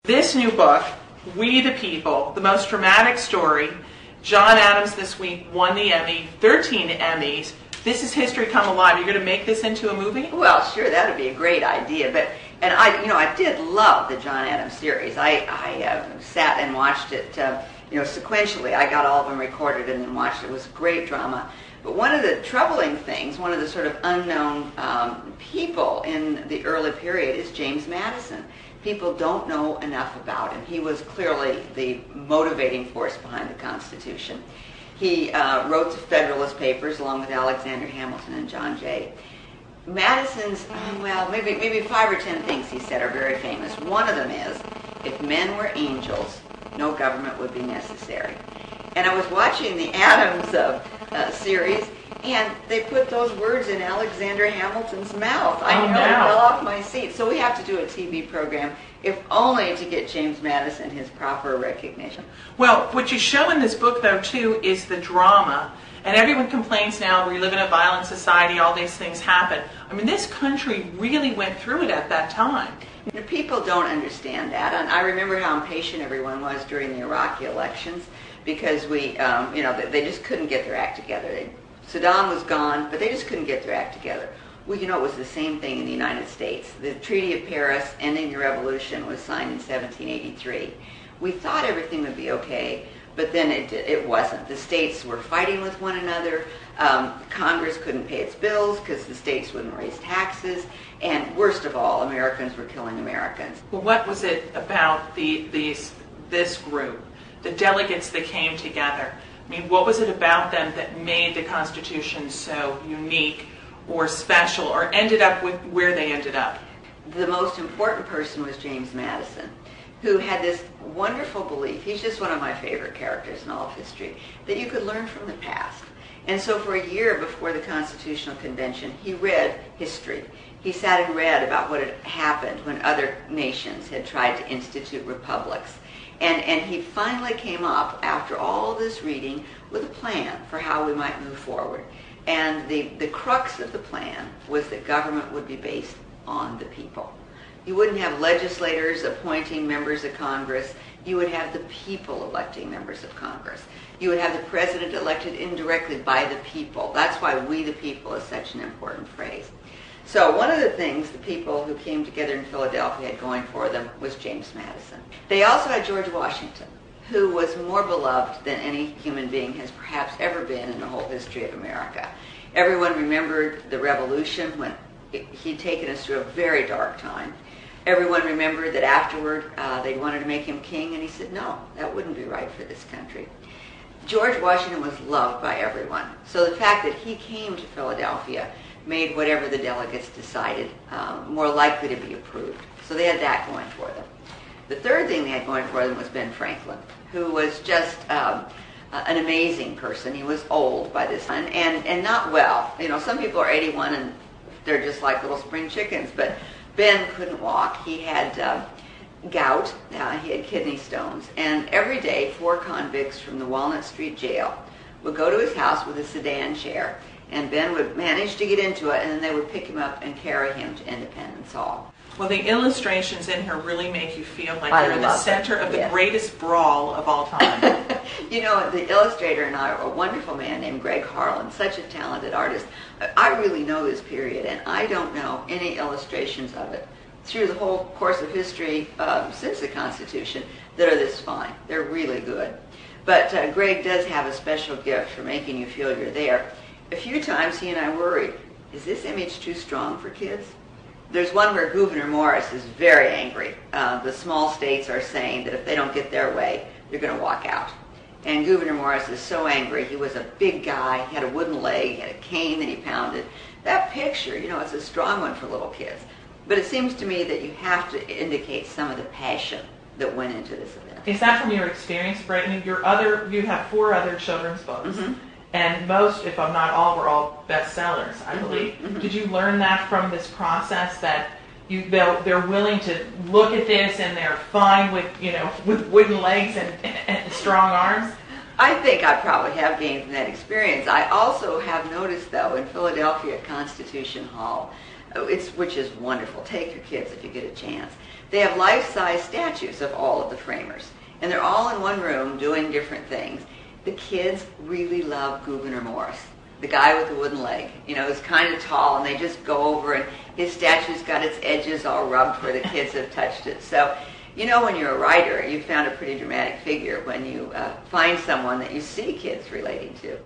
This new book, We the People, the most dramatic story. John Adams this week won the Emmy, 13 Emmys. This is history come alive. You're going to make this into a movie? Well, sure, that would be a great idea. And I did love the John Adams series. I sat and watched it, sequentially. I got all of them recorded and then watched it. It was great drama. But one of the troubling things, one of the sort of unknown people in the early period is James Madison. People don't know enough about him. He was clearly the motivating force behind the Constitution. He wrote the Federalist Papers along with Alexander Hamilton and John Jay. Madison's, maybe 5 or 10 things he said are very famous. One of them is, if men were angels, no government would be necessary. And I was watching the Adams series, and they put those words in Alexander Hamilton's mouth. I fell off my seat. So we have to do a TV program, if only to get James Madison his proper recognition. Well, what you show in this book, though, too, is the drama. And everyone complains now, we live in a violent society, all these things happen. I mean, this country really went through it at that time. People don't understand that. And I remember how impatient everyone was during the Iraqi elections because they just couldn't get their act together. Saddam was gone, but they just couldn't get their act together. Well, it was the same thing in the United States. The Treaty of Paris, ending the revolution, was signed in 1783. We thought everything would be okay, but then it wasn't. The states were fighting with one another. Congress couldn't pay its bills because the states wouldn't raise taxes. And worst of all, Americans were killing Americans. Well, what was it about this group, the delegates that came together? I mean, what was it about them that made the Constitution so unique or special or ended up with where they ended up? The most important person was James Madison, who had this wonderful belief, he's just one of my favorite characters in all of history, that you could learn from the past. And so for a year before the Constitutional Convention, he read history. He sat and read about what had happened when other nations had tried to institute republics. And he finally came up, after all this reading, with a plan for how we might move forward. And the crux of the plan was that government would be based on the people. You wouldn't have legislators appointing members of Congress. You would have the people electing members of Congress. You would have the president elected indirectly by the people. That's why we the people is such an important phrase. So one of the things the people who came together in Philadelphia had going for them was James Madison. They also had George Washington, who was more beloved than any human being has perhaps ever been in the whole history of America. Everyone remembered the Revolution when he'd taken us through a very dark time. Everyone remembered that afterward they wanted to make him king, and he said, no, that wouldn't be right for this country. George Washington was loved by everyone. So the fact that he came to Philadelphia made whatever the delegates decided more likely to be approved. So they had that going for them. The third thing they had going for them was Ben Franklin, who was just an amazing person. He was old by this time and not well. Some people are 81 and they're just like little spring chickens, but Ben couldn't walk. He had gout, he had kidney stones, and every day 4 convicts from the Walnut Street jail would go to his house with a sedan chair, and Ben would manage to get into it, and then they would pick him up and carry him to Independence Hall. Well, the illustrations in here really make you feel like you're in the center of the greatest brawl of all time. The illustrator and I, a wonderful man named Greg Harlan, such a talented artist. I really know this period, and I don't know any illustrations of it through the whole course of history since the Constitution that are this fine. They're really good. But Greg does have a special gift for making you feel you're there. A few times he and I worried, is this image too strong for kids? There's one where Gouverneur Morris is very angry. The small states are saying that if they don't get their way, they're going to walk out. And Gouverneur Morris is so angry. He was a big guy. He had a wooden leg. He had a cane that he pounded. That picture, it's a strong one for little kids. But it seems to me that you have to indicate some of the passion that went into this event. Is that from your experience, Brittany? You have 4 other children's books. Mm-hmm. And most, if not all, were all bestsellers, I believe. Mm-hmm. Did you learn that from this process that they're willing to look at this and they're fine with with wooden legs and strong arms? I think I probably have gained from that experience. I also have noticed, though, in Philadelphia at Constitution Hall, which is wonderful. Take your kids if you get a chance. They have life-size statues of all of the framers, and they're all in one room doing different things. The kids really love Gouverneur Morris, the guy with the wooden leg. You know, he's kind of tall, and they just go over, and his statue's got its edges all rubbed where the kids have touched it. So, you know, when you're a writer, you found a pretty dramatic figure when you find someone that you see kids relating to.